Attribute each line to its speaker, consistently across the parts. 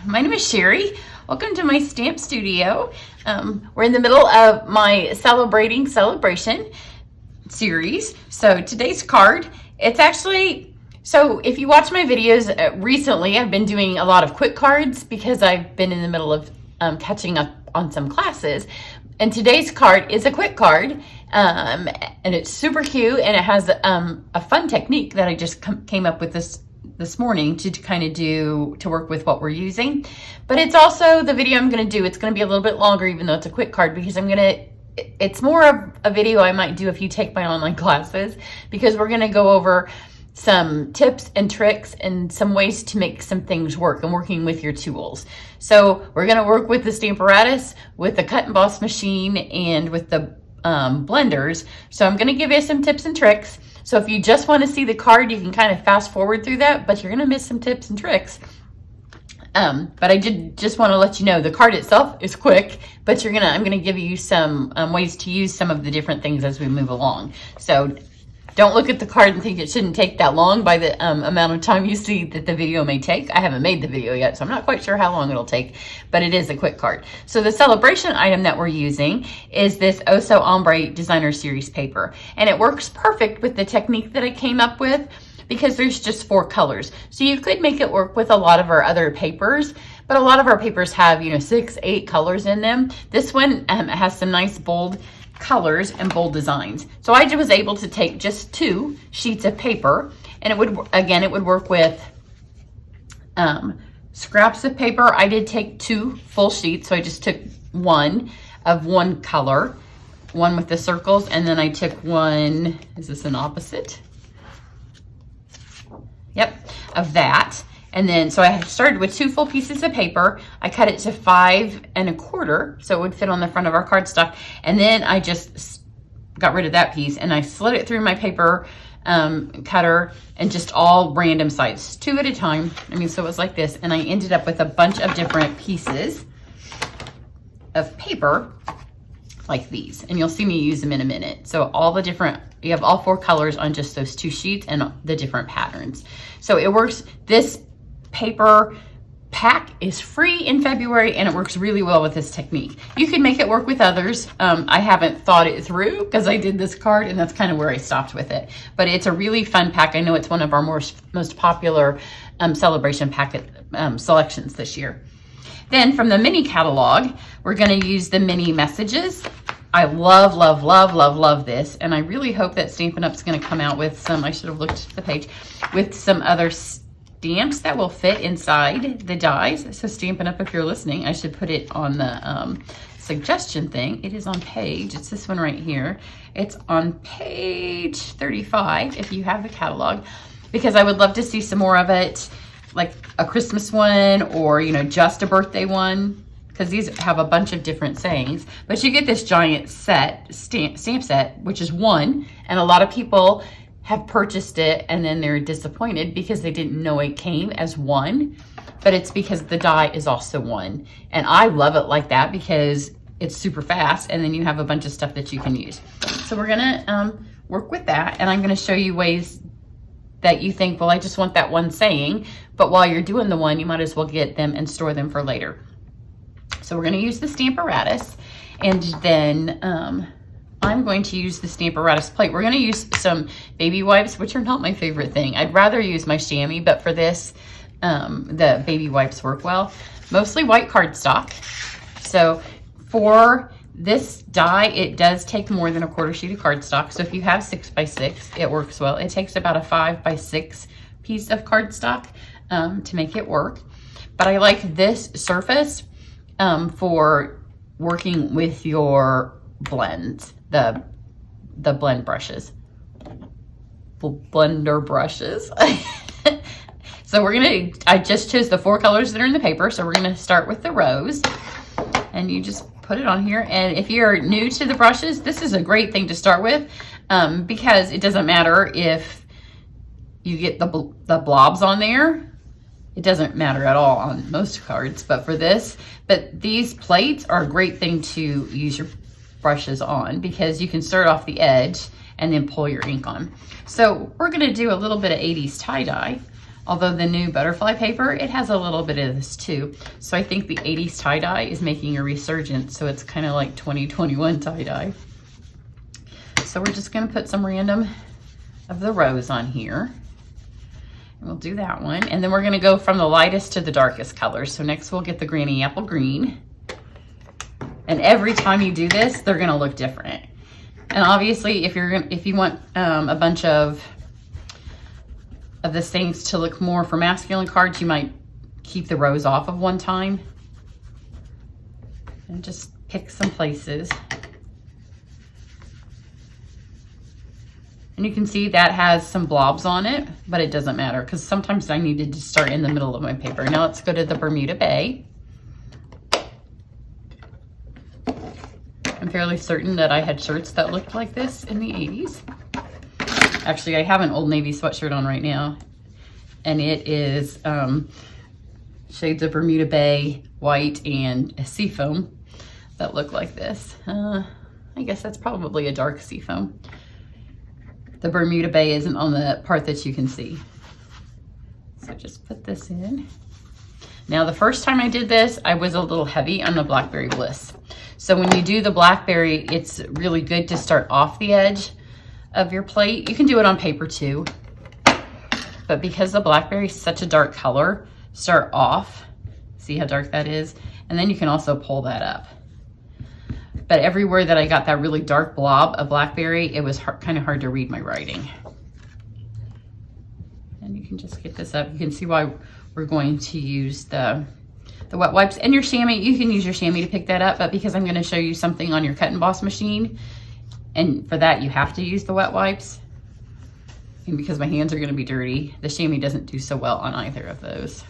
Speaker 1: my name is Cheri. Welcome to my stamp studio. We're in the middle of my Celebrating Celebration series. So today's card, it's actually, so if you watch my videos recently, I've been doing a lot of quick cards because I've been in the middle of catching up on some classes. And today's card is a quick card, and it's super cute, and it has a fun technique that I just came up with this morning to kind of do to work with what we're using. But it's also the video I'm going to do. It's going to be a little bit longer, even though it's a quick card, because it's more of a video I might do if you take my online classes, because we're going to go over some tips and tricks and some ways to make some things work and working with your tools. So we're going to work with the stamparatus, with the cut and emboss machine, and with the blenders. So I'm going to give you some tips and tricks. So if you just want to see the card, you can kind of fast forward through that, but you're going to miss some tips and tricks. But I did just want to let you know the card itself is quick, but I'm going to give you some ways to use some of the different things as we move along. So don't look at the card and think it shouldn't take that long by the amount of time you see that the video may take. I haven't made the video yet, so I'm not quite sure how long it'll take, but it is a quick card. So the celebration item that we're using is this Oso Ombre Designer Series paper, and it works perfect with the technique that I came up with because there's just 4 colors. So you could make it work with a lot of our other papers, but a lot of our papers have, 6, 8 colors in them. This one has some nice bold colors and bold designs. So I was able to take just 2 sheets of paper, and it would work with scraps of paper. I did take 2 full sheets, so I just took one of one color, one with the circles, and then I took one, is this an opposite? Yep, of that. And then, so I started with 2 full pieces of paper. I cut it to 5 1/4, so it would fit on the front of our cardstock. And then I just got rid of that piece, and I slid it through my paper cutter, and just all random size, 2 at a time. So it was like this, and I ended up with a bunch of different pieces of paper like these, and you'll see me use them in a minute. So you have all 4 colors on just those 2 sheets and the different patterns. So it works. This paper pack is free in February, and it works really well with this technique. You can make it work with others. I haven't thought it through because I did this card, and that's kind of where I stopped with it. But it's a really fun pack. I know it's one of our most popular celebration packet selections this year. Then from the mini catalog, we're going to use the mini messages. I love, love, love, love, love this. And I really hope that Stampin' Up's going to come out with some, I should have looked at the page, with some other stamps that will fit inside the dies. So Stampin' Up, if you're listening, I should put it on the suggestion thing. It is on it's this one right here. It's on page 35 if you have the catalog, because I would love to see some more of it, like a Christmas one, or just a birthday one, because these have a bunch of different sayings. But you get this giant stamp set, which is 1, and a lot of people have purchased it and then they're disappointed because they didn't know it came as 1, but it's because the die is also 1. And I love it like that because it's super fast, and then you have a bunch of stuff that you can use. So we're gonna work with that, and I'm gonna show you ways that you think, well, I just want that one saying, but while you're doing the one, you might as well get them and store them for later. So we're going to use the stamparatus, and then I'm going to use the stamparatus plate. We're going to use some baby wipes, which are not my favorite thing. I'd rather use my chamois, but for this, the baby wipes work well. Mostly white cardstock. So for this die, it does take more than a 1/4 sheet of cardstock. So if you have 6 by 6, it works well. It takes about a 5 by 6 piece of cardstock to make it work. But I like this surface for working with your blends, the blend brushes, blender brushes. So I just chose the 4 colors that are in the paper. So we're gonna start with the rose, and you just put it on here. And if you're new to the brushes, this is a great thing to start with, because it doesn't matter if you get the blobs on there. It doesn't matter at all on most cards, but for this, these plates are a great thing to use your brushes on, because you can start off the edge and then pull your ink on. So we're gonna do a little bit of 80s tie-dye Although the new butterfly paper, it has a little bit of this too. So I think the 80s tie-dye is making a resurgence. So it's kind of like 2021 tie-dye. So we're just gonna put some random of the rose on here. And we'll do that one. And then we're gonna go from the lightest to the darkest colors. So next we'll get the Granny Apple Green. And every time you do this, they're gonna look different. And obviously if you want a bunch of the stains to look more for masculine cards, you might keep the rose off of one time. And just pick some places. And you can see that has some blobs on it, but it doesn't matter because sometimes I needed to start in the middle of my paper. Now let's go to the Bermuda Bay. I'm fairly certain that I had shirts that looked like this in the 80s. Actually, I have an Old Navy sweatshirt on right now, and it is shades of Bermuda Bay, white, and a seafoam that look like this. I guess that's probably a dark seafoam. The Bermuda Bay isn't on the part that you can see. So just put this in. Now, the first time I did this, I was a little heavy on the Blackberry Bliss. So when you do the Blackberry, it's really good to start off the edge of your plate. You can do it on paper too. But because the Blackberry is such a dark color, start off. See how dark that is? And then you can also pull that up. But everywhere that I got that really dark blob of Blackberry, it was kind of hard to read my writing. And you can just get this up. You can see why we're going to use the wet wipes. And your chamois, you can use your chamois to pick that up, but because I'm going to show you something on your cut and emboss machine, and for that you have to use the wet wipes. And because my hands are going to be dirty, the chamois doesn't do so well on either of those.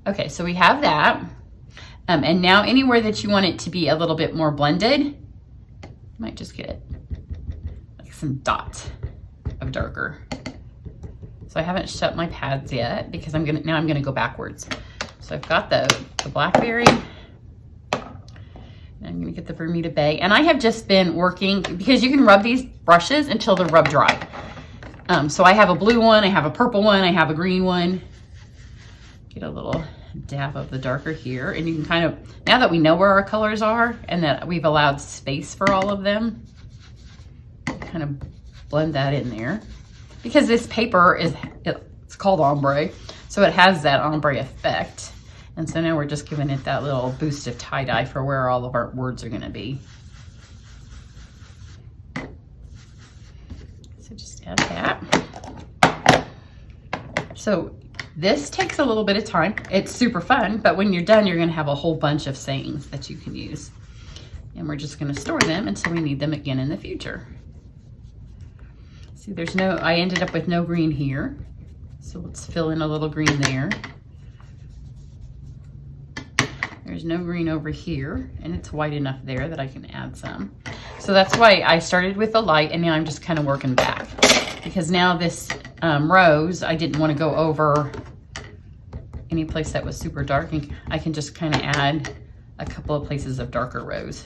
Speaker 1: Okay, so we have that. And now anywhere that you want it to be a little bit more blended, you might just get like some dots of darker. So I haven't shut my pads yet because now I'm gonna go backwards. So I've got the Blackberry, and I'm gonna get the Bermuda Bay. And I have just been working, because you can rub these brushes until they're rub dry. So I have a blue one, I have a purple one, I have a green one. Get a little dab of the darker here, and you can kind of, now that we know where our colors are and that we've allowed space for all of them, kind of blend that in there. Because this paper it's called ombre, so it has that ombre effect. And so now we're just giving it that little boost of tie-dye for where all of our words are gonna be. So just add that. So this takes a little bit of time. It's super fun, but when you're done, you're gonna have a whole bunch of sayings that you can use. And we're just gonna store them until we need them again in the future. See, I ended up with no green here. So let's fill in a little green there. There's no green over here, and it's white enough there that I can add some. So that's why I started with the light, and now I'm just kind of working back. Because now this rose, I didn't want to go over any place that was super dark, and I can just kind of add a couple of places of darker rose.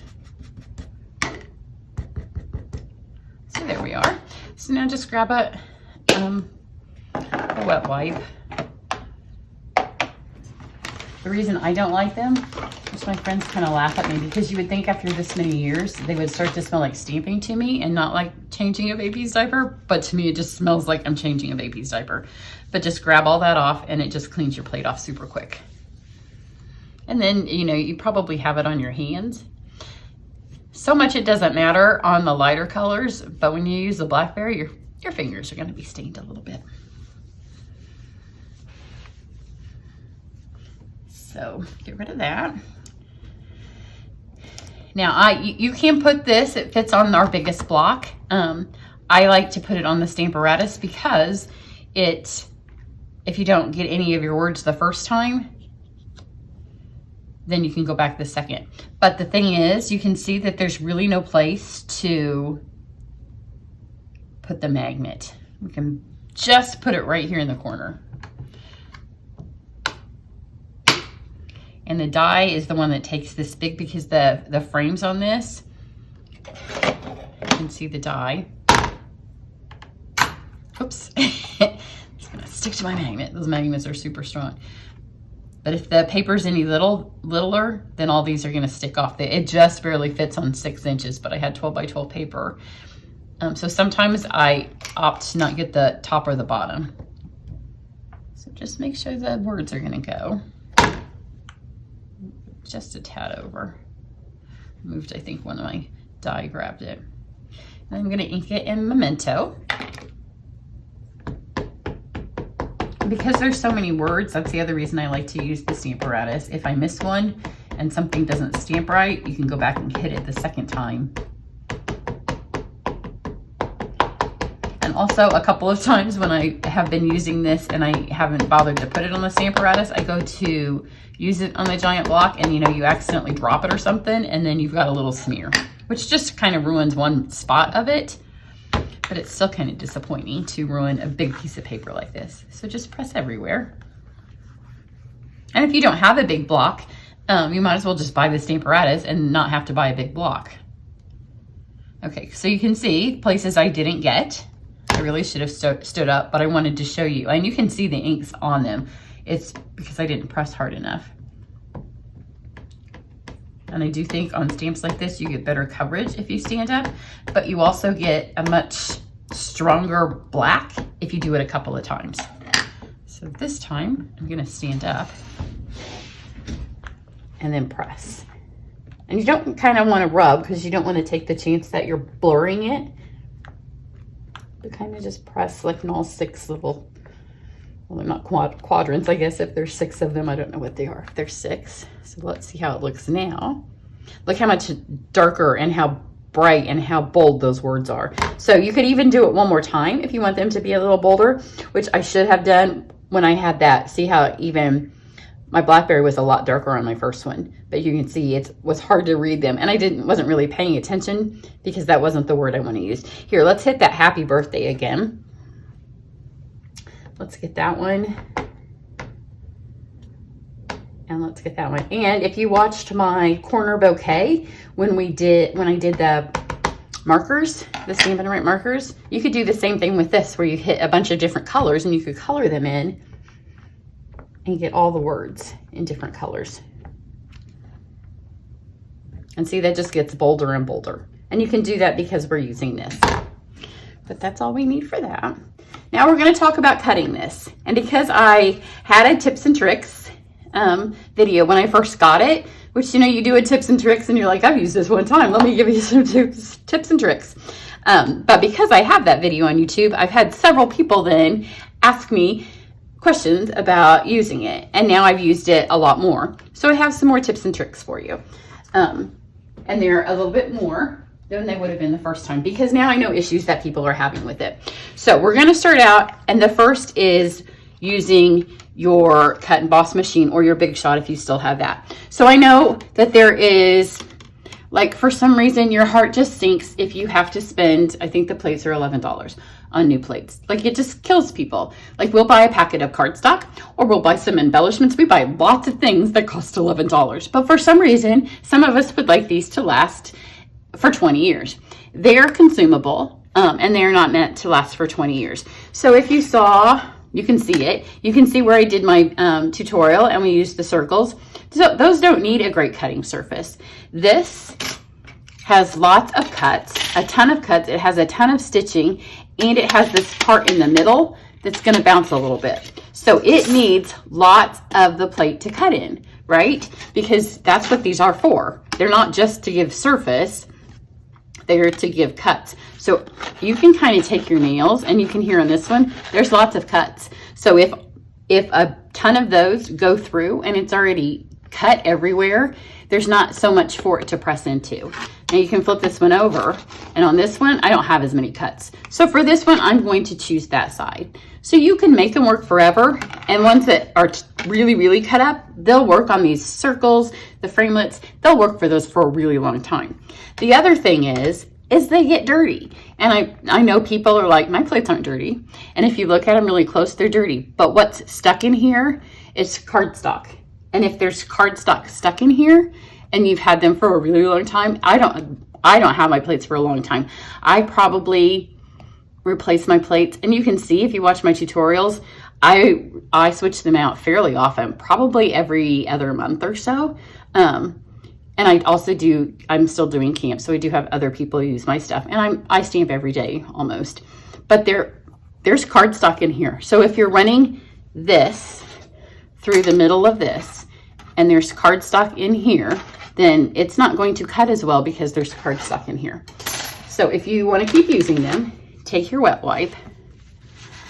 Speaker 1: So there we are. So now just grab a wet wipe. The reason I don't like them, which my friends kind of laugh at me, because you would think after this many years they would start to smell like stamping to me and not like changing a baby's diaper, but to me it just smells like I'm changing a baby's diaper. But just grab all that off and it just cleans your plate off super quick. And then, you know, you probably have it on your hands. So much it doesn't matter on the lighter colors, but when you use the Blackberry, your fingers are going to be stained a little bit. So get rid of that. Now you can put this, it fits on our biggest block. I like to put it on the stamparatus because if you don't get any of your words the first time, then you can go back the second. But the thing is, you can see that there's really no place to put the magnet. We can just put it right here in the corner. And the die is the one that takes this big, because the frames on this, you can see the die. Oops, it's gonna stick stick to my magnet. Those magnets are super strong. But if the paper's any littler, then all these are gonna stick off. It just barely fits on 6 inches, but I had 12 by 12 paper. So sometimes I opt to not get the top or the bottom. So just make sure the words are gonna go. Just a tad over. Moved, I think, one of my die grabbed it. And I'm gonna ink it in Memento. Because there's so many words, that's the other reason I like to use the stamparatus. If I miss one and something doesn't stamp right, you can go back and hit it the second time. And also a couple of times when I have been using this and I haven't bothered to put it on the stamparatus, I go to use it on the giant block and you accidentally drop it or something, and then you've got a little smear, which just kind of ruins one spot of it. But it's still kind of disappointing to ruin a big piece of paper like this. So just press everywhere. And if you don't have a big block, you might as well just buy the stamparatus and not have to buy a big block. Okay, so you can see places I didn't get. I really should have stood up, but I wanted to show you. And you can see the inks on them. It's because I didn't press hard enough. And I do think on stamps like this, you get better coverage if you stand up, but you also get a much stronger black if you do it a couple of times. So this time I'm gonna stand up and then press. And you don't kind of want to rub because you don't want to take the chance that you're blurring it. But kind of just press like in all 6 little, well, they're not quadrants, I guess. If there's 6 of them, I don't know what they are. If there's 6. So let's see how it looks now. Look how much darker and how bright and how bold those words are. So you could even do it one more time if you want them to be a little bolder, which I should have done when I had that. See how even my blackberry was a lot darker on my first one, but you can see it was hard to read them. And I wasn't really paying attention because that wasn't the word I want to use. Here, let's hit that happy birthday again. Let's get that one. And let's get that one. And if you watched my corner bouquet, when I did the markers, the Stampin' Write markers, you could do the same thing with this, where you hit a bunch of different colors and you could color them in and get all the words in different colors. And see, that just gets bolder and bolder. And you can do that because we're using this. But that's all we need for that. Now we're going to talk about cutting this. And because I had a tips and tricks video when I first got it, which you do a tips and tricks and you're like, I've used this one time, let me give you some tips and tricks. But because I have that video on YouTube, I've had several people then ask me questions about using it, and now I've used it a lot more. So I have some more tips and tricks for you. And they're a little bit more than they would have been the first time, because now I know issues that people are having with it. So we're going to start out, and the first is using your cut and emboss machine or your Big Shot if you still have that. So I know that there is, like, for some reason your heart just sinks if you have to spend, I think the plates are $11 on new plates. Like, it just kills people. Like, we'll buy a packet of cardstock or we'll buy some embellishments. We buy lots of things that cost $11, but for some reason some of us would like these to last for 20 years. They're consumable, and they're not meant to last for 20 years. So if you saw, you can see it. You can see where I did my tutorial and we used the circles. So those don't need a great cutting surface. This has lots of cuts, a ton of cuts. It has a ton of stitching, and it has this part in the middle that's going to bounce a little bit. So it needs lots of the plate to cut in, right? Because that's what these are for. They're not just to give surface. They're to give cuts. So you can kind of take your nails, and you can hear on this one, there's lots of cuts. So if a ton of those go through and it's already cut everywhere, there's not so much for it to press into. Now you can flip this one over, and on this one, I don't have as many cuts. So for this one, I'm going to choose that side. So you can make them work forever, and ones that are really, really cut up, they'll work on these circles, the framelits, they'll work for those for a really long time. The other thing is they get dirty. And I know people are like, my plates aren't dirty. And if you look at them really close, they're dirty. But what's stuck in here is cardstock. And if there's cardstock stuck in here and you've had them for a really long time, I don't have my plates for a long time. I probably replace my plates. And you can see if you watch my tutorials, I switch them out fairly often, probably every other month or so. And I also I'm still doing camp, so I do have other people use my stuff, and I stamp every day almost. But there's cardstock in here. So if you're running this through the middle of this, and there's cardstock in here, then it's not going to cut as well because there's cardstock in here. So if you want to keep using them, take your wet wipe.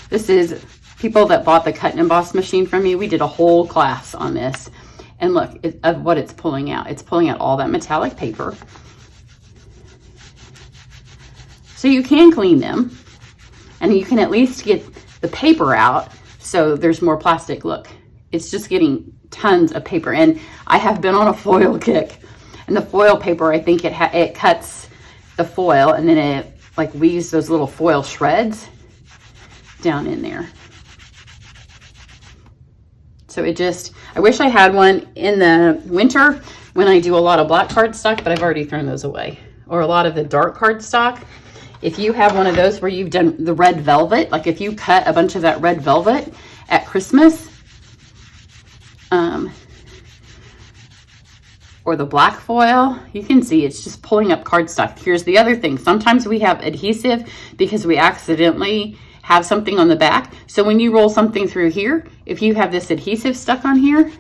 Speaker 1: This is people that bought the cut and emboss machine from me. We did a whole class on this. And look of what it's pulling out. It's pulling out all that metallic paper. So you can clean them, and you can at least get the paper out so there's more plastic. Look, it's just getting tons of paper. And I have been on a foil kick. And the foil paper, I think it cuts the foil, and then it like weaves those little foil shreds down in there. So I wish I had one in the winter when I do a lot of black cardstock, but I've already thrown those away. Or a lot of the dark cardstock. If you have one of those where you've done the red velvet, like if you cut a bunch of that red velvet at Christmas, or the black foil, you can see it's just pulling up cardstock. Here's the other thing. Sometimes we have adhesive because we accidentally have something on the back. So when you roll something through here, if you have this adhesive stuck on here,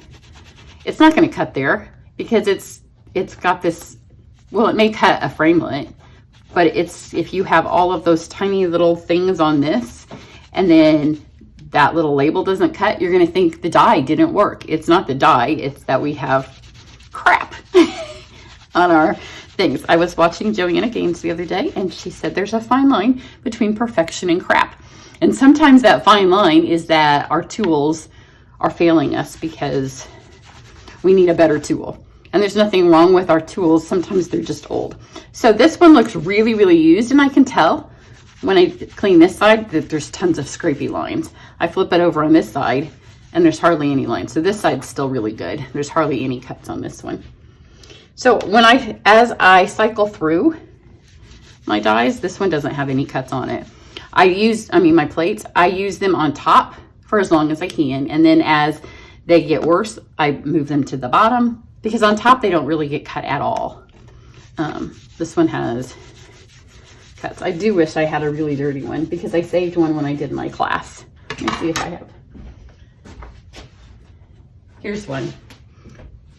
Speaker 1: it's not going to cut there because it's got this, well, it may cut a framelit, but if you have all of those tiny little things on this, and then that little label doesn't cut, you're going to think the die didn't work. It's not the die, it's that we have crap on our things. I was watching Joanna Gaines the other day, and she said there's a fine line between perfection and crap. And sometimes that fine line is that our tools are failing us because we need a better tool. And there's nothing wrong with our tools. Sometimes they're just old. So this one looks really, really used, and I can tell when I clean this side that there's tons of scrapey lines. I flip it over on this side, and there's hardly any lines. So this side's still really good. There's hardly any cuts on this one. So as I cycle through my dies, this one doesn't have any cuts on it. My plates, I use them on top for as long as I can. And then as they get worse, I move them to the bottom because on top, they don't really get cut at all. This one has cuts. I do wish I had a really dirty one because I saved one when I did my class. Let me see if I have. Here's one.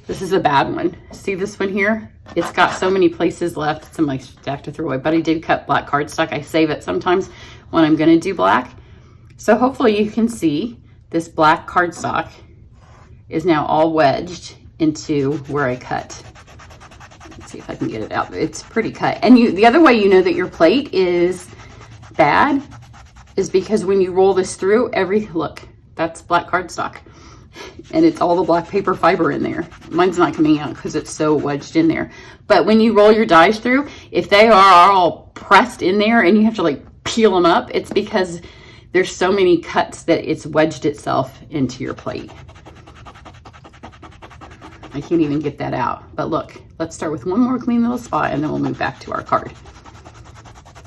Speaker 1: This is a bad one. See this one here? It's got so many places left. It's in my stack to throw away, but I did cut black cardstock. I save it sometimes when I'm gonna do black. So hopefully you can see this black cardstock is now all wedged into where I cut. Let's see if I can get it out. It's pretty cut. And the other way you know that your plate is bad is because when you roll this through, look, that's black cardstock. And it's all the black paper fiber in there. Mine's not coming out because it's so wedged in there. But when you roll your dies through, if they are all pressed in there and you have to like peel them up, it's because there's so many cuts that it's wedged itself into your plate. I can't even get that out. But look, let's start with one more clean little spot and then we'll move back to our card.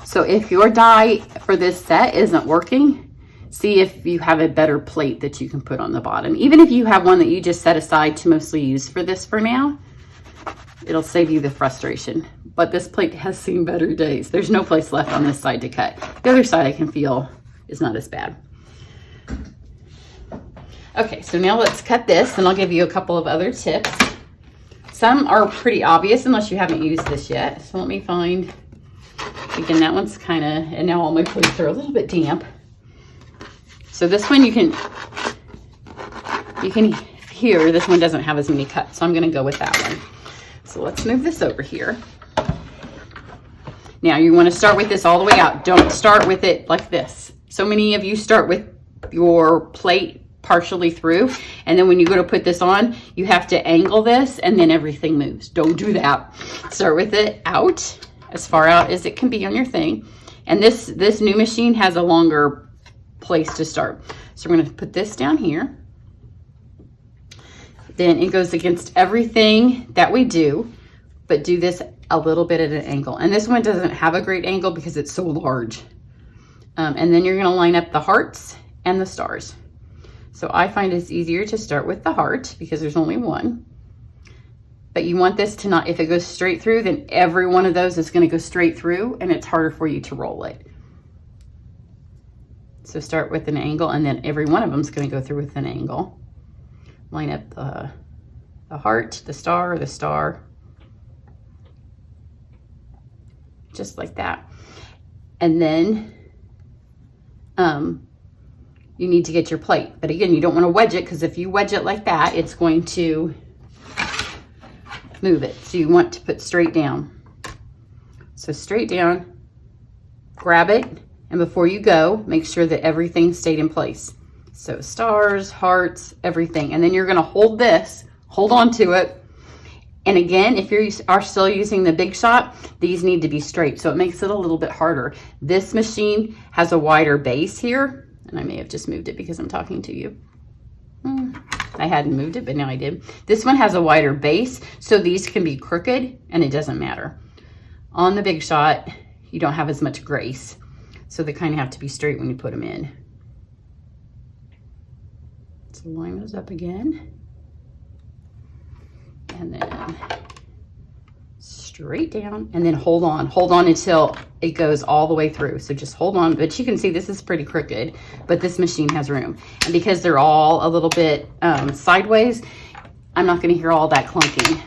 Speaker 1: So if your die for this set isn't working, see if you have a better plate that you can put on the bottom. Even if you have one that you just set aside to mostly use for this for now, it'll save you the frustration. But this plate has seen better days. There's no place left on this side to cut. The other side I can feel is not as bad. Okay, so now let's cut this and I'll give you a couple of other tips. Some are pretty obvious unless you haven't used this yet. So let me find, again, that one's and now all my plates are a little bit damp. So this one you can hear, this one doesn't have as many cuts, so I'm gonna go with that one. So let's move this over here. Now you wanna start with this all the way out. Don't start with it like this. So many of you start with your plate partially through, and then when you go to put this on, you have to angle this and then everything moves. Don't do that. Start with it out, as far out as it can be on your thing. And this new machine has a longer place to start. So we're going to put this down here. Then it goes against everything that we do, but do this a little bit at an angle. And this one doesn't have a great angle because it's so large. And then you're going to line up the hearts and the stars. So I find it's easier to start with the heart because there's only one. But you want this to not, if it goes straight through, then every one of those is going to go straight through and it's harder for you to roll it. So start with an angle and then every one of them is going to go through with an angle. Line up the heart, the star, just like that. And then you need to get your plate. But again, you don't want to wedge it because if you wedge it like that, it's going to move it. So you want to put straight down. So straight down, grab it, and before you go, make sure that everything stayed in place. So stars, hearts, everything. And then you're going to hold this, hold on to it. And again, if you are still using the Big Shot, these need to be straight. So it makes it a little bit harder. This machine has a wider base here. And I may have just moved it because I'm talking to you. I hadn't moved it, but now I did. This one has a wider base, so these can be crooked and it doesn't matter. On the Big Shot, you don't have as much grace. So they kind of have to be straight when you put them in. So line those up again. And then straight down and then hold on until it goes all the way through. So just hold on, but you can see this is pretty crooked, but this machine has room. And because they're all a little bit sideways, I'm not going to hear all that clunking.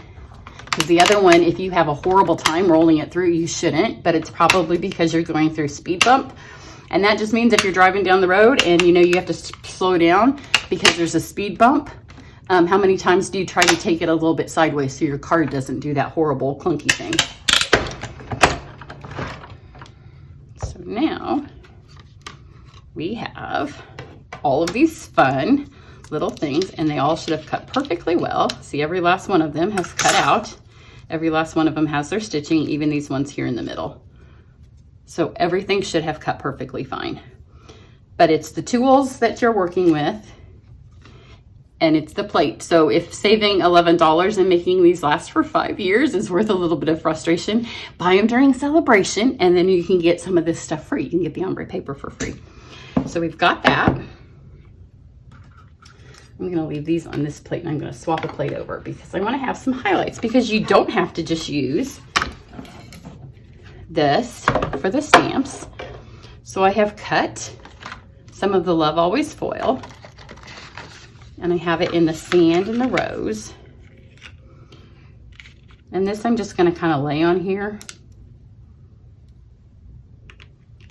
Speaker 1: Because the other one, if you have a horrible time rolling it through, you shouldn't, but it's probably because you're going through speed bump. And that just means if you're driving down the road and you know you have to slow down because there's a speed bump, how many times do you try to take it a little bit sideways so your car doesn't do that horrible clunky thing? So now we have all of these fun little things and they all should have cut perfectly well. See, every last one of them has cut out. Every last one of them has their stitching, even these ones here in the middle. So everything should have cut perfectly fine. But it's the tools that you're working with and it's the plate. So if saving $11 and making these last for 5 years is worth a little bit of frustration, buy them during Sale-A-Bration and then you can get some of this stuff free. You can get the ombre paper for free. So we've got that. I'm gonna leave these on this plate and I'm gonna swap a plate over because I wanna have some highlights because you don't have to just use this for the stamps. So I have cut some of the Love Always foil and I have it in the sand and the rose. And this I'm just gonna kind of lay on here.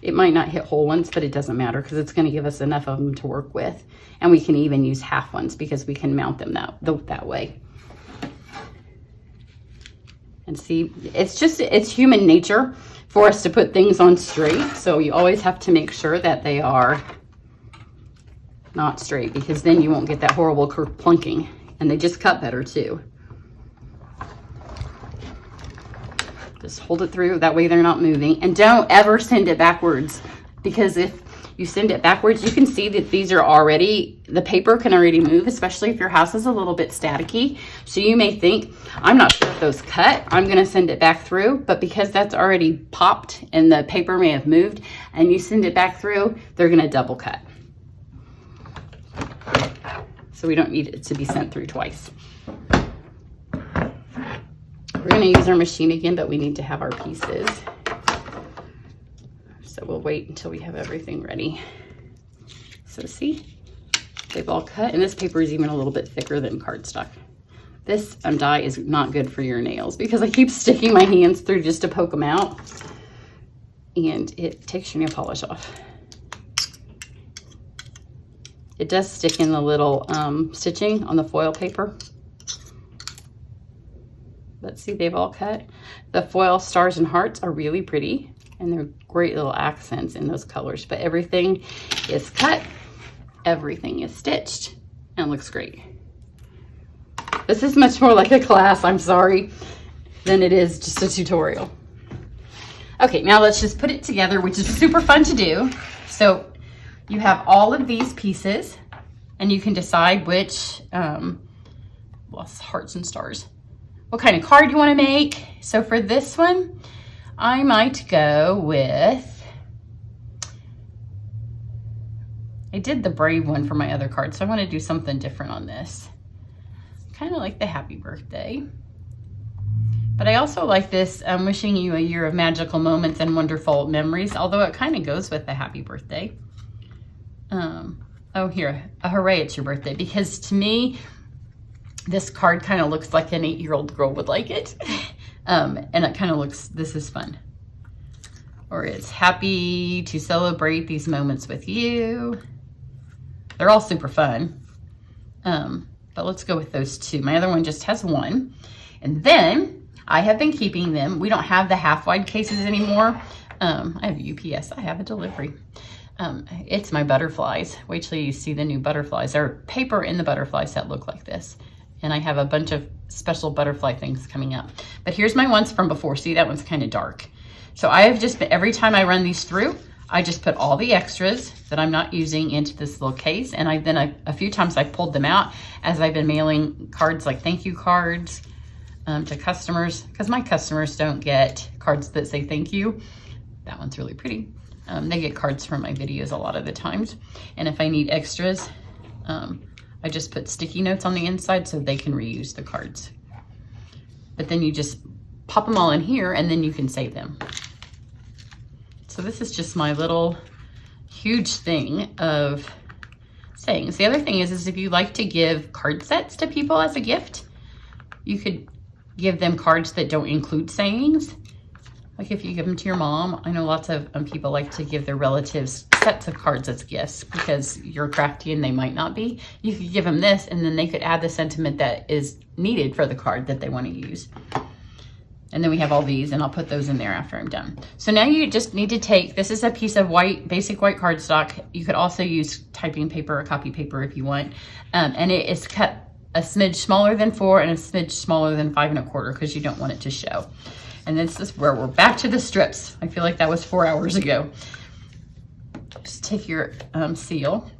Speaker 1: It might not hit whole ones, but it doesn't matter because it's gonna give us enough of them to work with. And we can even use half ones because we can mount them that way. And see, it's human nature for us to put things on straight. So you always have to make sure that they are not straight because then you won't get that horrible plunking and they just cut better too. Just hold it through, that way they're not moving. And don't ever send it backwards because if you send it backwards, you can see that these are already, the paper can already move, especially if your house is a little bit staticky. So you may think, I'm not sure if those cut, I'm gonna send it back through, but because that's already popped and the paper may have moved and you send it back through, they're gonna double cut. So we don't need it to be sent through twice. We're gonna use our machine again, but we need to have our pieces. So we'll wait until we have everything ready. So see, they've all cut, and this paper is even a little bit thicker than cardstock. This die is not good for your nails because I keep sticking my hands through just to poke them out, and it takes your nail polish off. It does stick in the little stitching on the foil paper. But see, they've all cut. The foil stars and hearts are really pretty and they're great little accents in those colors, but everything is cut, everything is stitched, and looks great. This is much more like a class, I'm sorry, than it is just a tutorial. Okay, now let's just put it together, which is super fun to do. So you have all of these pieces and you can decide which, hearts and stars, what kind of card you want to make. So for this one, I might go with I did the brave one for my other card, so I want to do something different on this. Kind of like the happy birthday. But I also like this, wishing you a year of magical moments and wonderful memories, although it kind of goes with the happy birthday. Oh, here, a hooray, it's your birthday. Because to me, this card kind of looks like an 8-year-old girl would like it. And it kind of looks, this is fun. Or it's happy to celebrate these moments with you. They're all super fun. But let's go with those two. My other one just has one. And then I have been keeping them. We don't have the half-wide cases anymore. I have UPS. I have a delivery. It's my butterflies. Wait till you see the new butterflies. There are paper in the butterfly set look like this. And I have a bunch of special butterfly things coming up. But here's my ones from before. See, that one's kind of dark. So I have just been, every time I run these through, I just put all the extras that I'm not using into this little case. And a few times I've pulled them out as I've been mailing cards, like thank you cards to customers, because my customers don't get cards that say thank you. That one's really pretty. They get cards from my videos a lot of the times. And if I need extras, I just put sticky notes on the inside so they can reuse the cards. But then you just pop them all in here and then you can save them. So this is just my little huge thing of sayings. The other thing is if you like to give card sets to people as a gift, you could give them cards that don't include sayings. Like if you give them to your mom, I know lots of people like to give their relatives sets of cards as gifts because you're crafty and they might not be. You could give them this and then they could add the sentiment that is needed for the card that they want to use. And then we have all these and I'll put those in there after I'm done. So now you just need to take, this is a piece of white, basic white cardstock. You could also use typing paper or copy paper if you want. And it is cut a smidge smaller than 4 and a smidge smaller than 5 1/4 because you don't want it to show. And this is where we're back to the strips. I feel like that was 4 hours ago. Just take your seal.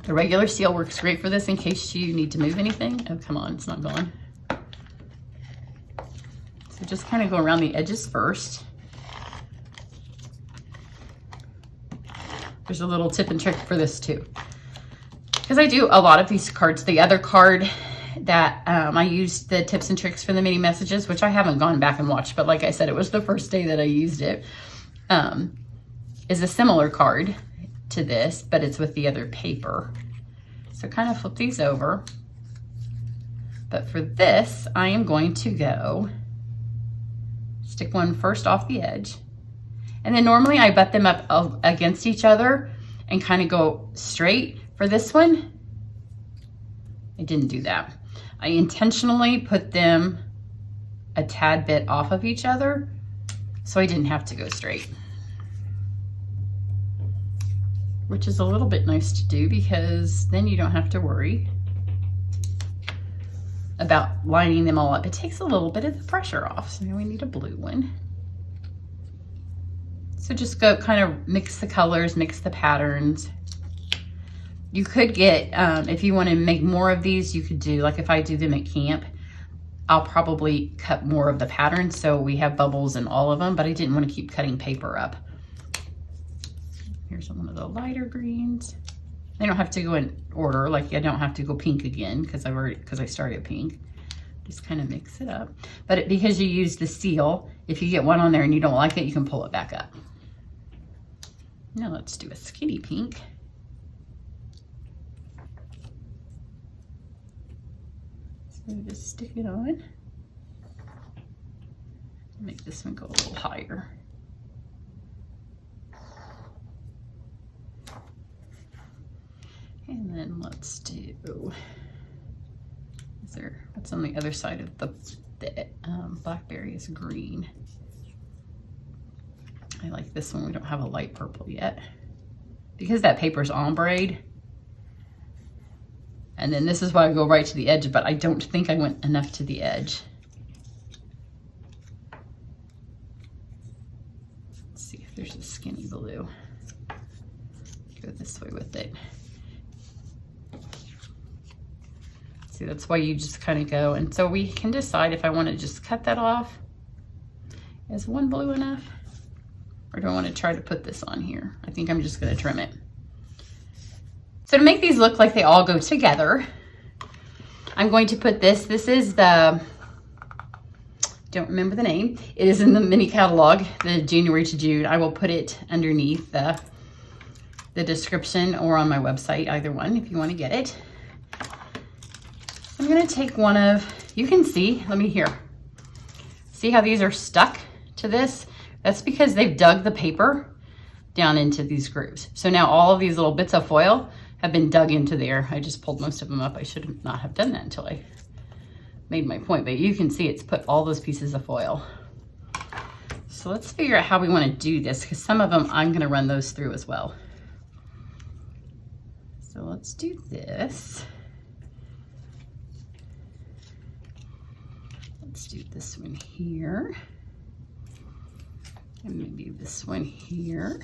Speaker 1: The regular seal works great for this in case you need to move anything. Oh, come on, it's not gone. So just kind of go around the edges first. There's a little tip and trick for this too. Because I do a lot of these cards. The other card that I used the tips and tricks for the mini messages, which I haven't gone back and watched, but like I said, it was the first day that I used it, is a similar card to this, but it's with the other paper. So kind of flip these over. But for this, I am going to go stick one first off the edge. And then normally I butt them up against each other and kind of go straight. For this one, I didn't do that. I intentionally put them a tad bit off of each other so I didn't have to go straight. Which is a little bit nice to do because then you don't have to worry about lining them all up. It takes a little bit of the pressure off. So now we need a blue one. So just go kind of mix the colors, mix the patterns. You could get, if you want to make more of these, you could do, like if I do them at camp, I'll probably cut more of the pattern so we have bubbles in all of them, but I didn't want to keep cutting paper up. Here's one of the lighter greens. They don't have to go in order, like I don't have to go pink again because I started pink. Just kind of mix it up. But because you use the seal, if you get one on there and you don't like it, you can pull it back up. Now let's do a skinny pink. So just stick it on. Make this one go a little higher. And then let's do, what's on the other side of the blackberry is green. I like this one. We don't have a light purple yet. Because that paper's ombre. And then this is why I go right to the edge, but I don't think I went enough to the edge. Let's see if there's a skinny blue. Go this way with it. See, that's why you just kind of go. And so we can decide if I want to just cut that off. Is one blue enough? Or do I want to try to put this on here? I think I'm just going to trim it. So to make these look like they all go together, I'm going to put this is the, don't remember the name. It is in the mini catalog, the January to June. I will put it underneath the description or on my website, either one, if you want to get it. I'm going to take one of, you can see, let me hear. See how these are stuck to this? That's because they've dug the paper down into these grooves. So now all of these little bits of foil have been dug into there. I just pulled most of them up. I should not have done that until I made my point, but you can see it's put all those pieces of foil. So let's figure out how we want to do this, because some of them I'm going to run those through as well. So let's do this. Let's do this one here. And maybe this one here.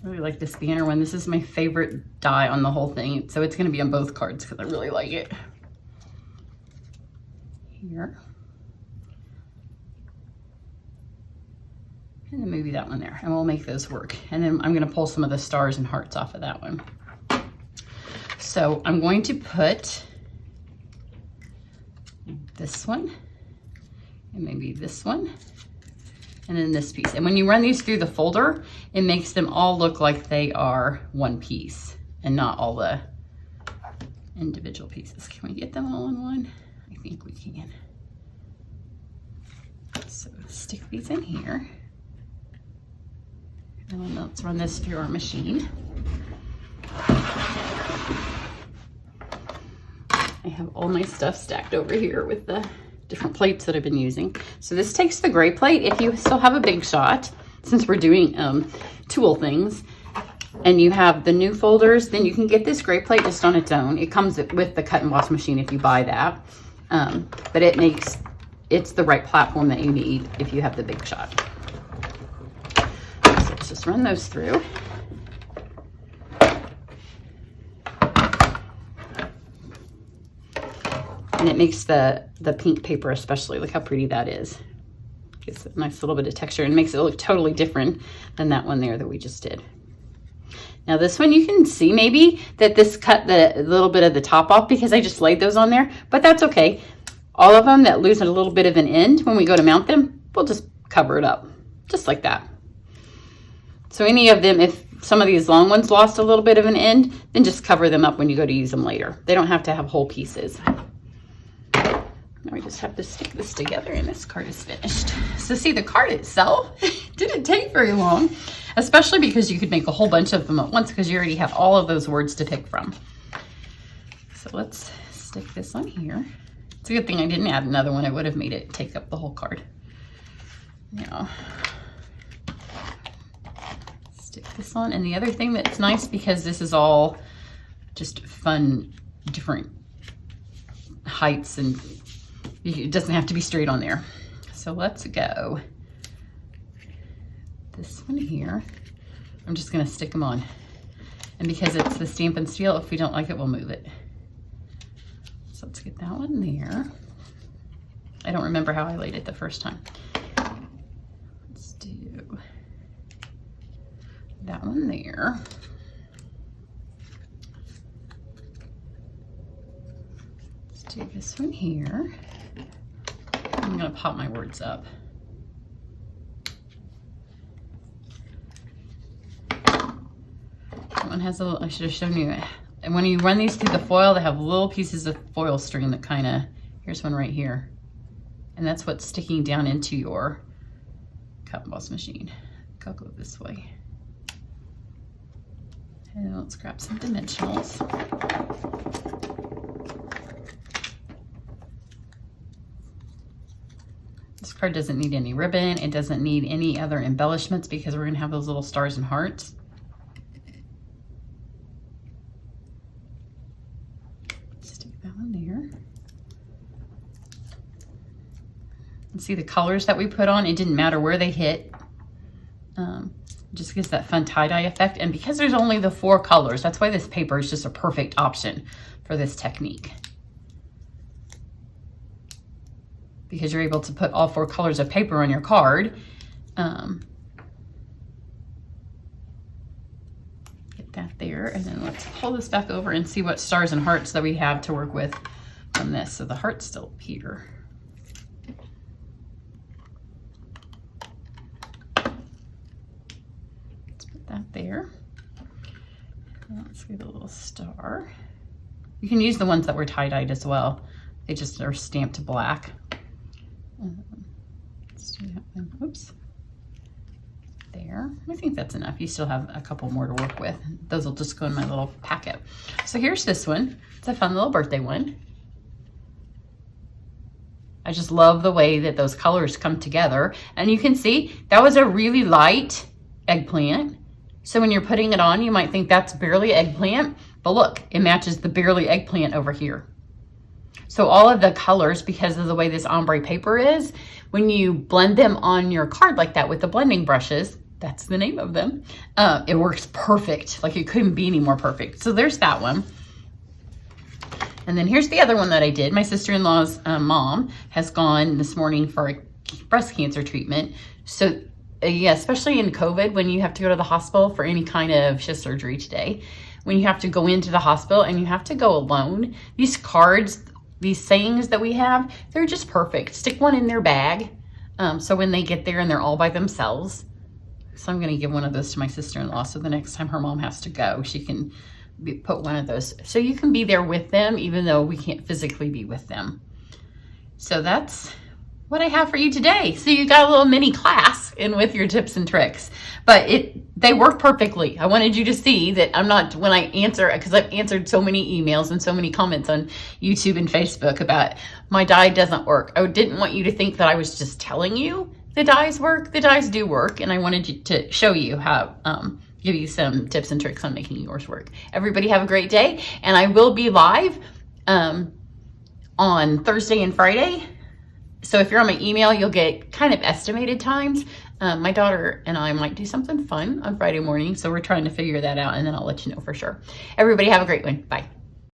Speaker 1: I really like this banner one. This is my favorite die on the whole thing. So it's going to be on both cards because I really like it. Here. And then maybe that one there. And we'll make those work. And then I'm going to pull some of the stars and hearts off of that one. So I'm going to put this one. And maybe this one. And then this piece. And when you run these through the folder, it makes them all look like they are one piece and not all the individual pieces. Can we get them all in one? I think we can. So stick these in here. And then let's run this through our machine. I have all my stuff stacked over here with the different plates that I've been using. So this takes the gray plate. If you still have a Big Shot, since we're doing tool things, and you have the new folders, then you can get this gray plate just on its own. It comes with the cut and wash machine if you buy that. But it's the right platform that you need if you have the Big Shot. So let's just run those through. And it makes the pink paper especially, look how pretty that is. Gives it a nice little bit of texture and makes it look totally different than that one there that we just did. Now this one you can see maybe that this cut the little bit of the top off because I just laid those on there, but that's okay. All of them that lose a little bit of an end when we go to mount them, we'll just cover it up, just like that. So any of them, if some of these long ones lost a little bit of an end, then just cover them up when you go to use them later. They don't have to have whole pieces. Now we just have to stick this together and this card is finished. So see, the card itself didn't take very long, especially because you could make a whole bunch of them at once because you already have all of those words to pick from. So let's stick this on here. It's a good thing I didn't add another one. I would have made it take up the whole card. Now, stick this on. And the other thing that's nice, because this is all just fun, different heights, and it doesn't have to be straight on there. So let's go. This one here, I'm just gonna stick them on. And because it's the Stampin' Steel, if we don't like it, we'll move it. So let's get that one there. I don't remember how I laid it the first time. Let's do that one there. Let's do this one here. I'm gonna pop my words up. That one has a little, I should have shown you. And when you run these through the foil, they have little pieces of foil string that kind of, here's one right here. And that's what's sticking down into your cut emboss machine. I'll go this way. And let's grab some dimensionals. This card doesn't need any ribbon. It doesn't need any other embellishments because we're gonna have those little stars and hearts. Stick that one there. And see the colors that we put on, it didn't matter where they hit. It just gives that fun tie-dye effect. And because there's only the 4 colors, that's why this paper is just a perfect option for this technique. Because you're able to put all 4 colors of paper on your card. there. And then let's pull this back over and see what stars and hearts that we have to work with from this. So the heart's still here. Let's put that there. Let's get a little star. You can use the ones that were tie-dyed as well. They just are stamped black. Let's do that one. Oops. There. I think that's enough. You still have a couple more to work with. Those will just go in my little packet. So here's this one. It's a fun little birthday one. I just love the way that those colors come together. And you can see that was a really light eggplant. So when you're putting it on, you might think that's barely eggplant, but look, it matches the barely eggplant over here. So all of the colors, because of the way this ombre paper is, when you blend them on your card like that with the blending brushes, that's the name of them, it works perfect. Like it couldn't be any more perfect. So there's that one. And then here's the other one that I did. My sister-in-law's mom has gone this morning for a breast cancer treatment. So yeah, especially in COVID, when you have to go to the hospital for any kind of, she has surgery today, when you have to go into the hospital and you have to go alone, these cards, these sayings that we have, they're just perfect. Stick one in their bag. So when they get there and they're all by themselves. So I'm going to give one of those to my sister-in-law. So the next time her mom has to go, she can put one of those. So you can be there with them, even though we can't physically be with them. So that's what I have for you today. So you got a little mini class in with your tips and tricks, but they work perfectly. I wanted you to see that I'm not, when I answer, because I've answered so many emails and so many comments on YouTube and Facebook about my die doesn't work. I didn't want you to think that I was just telling you the dies work. The dies do work, and I wanted you to show you how, give you some tips and tricks on making yours work. Everybody have a great day, and I will be live on Thursday and Friday. So if you're on my email, you'll get kind of estimated times. My daughter and I might do something fun on Friday morning, so we're trying to figure that out, and then I'll let you know for sure. Everybody have a great one. Bye.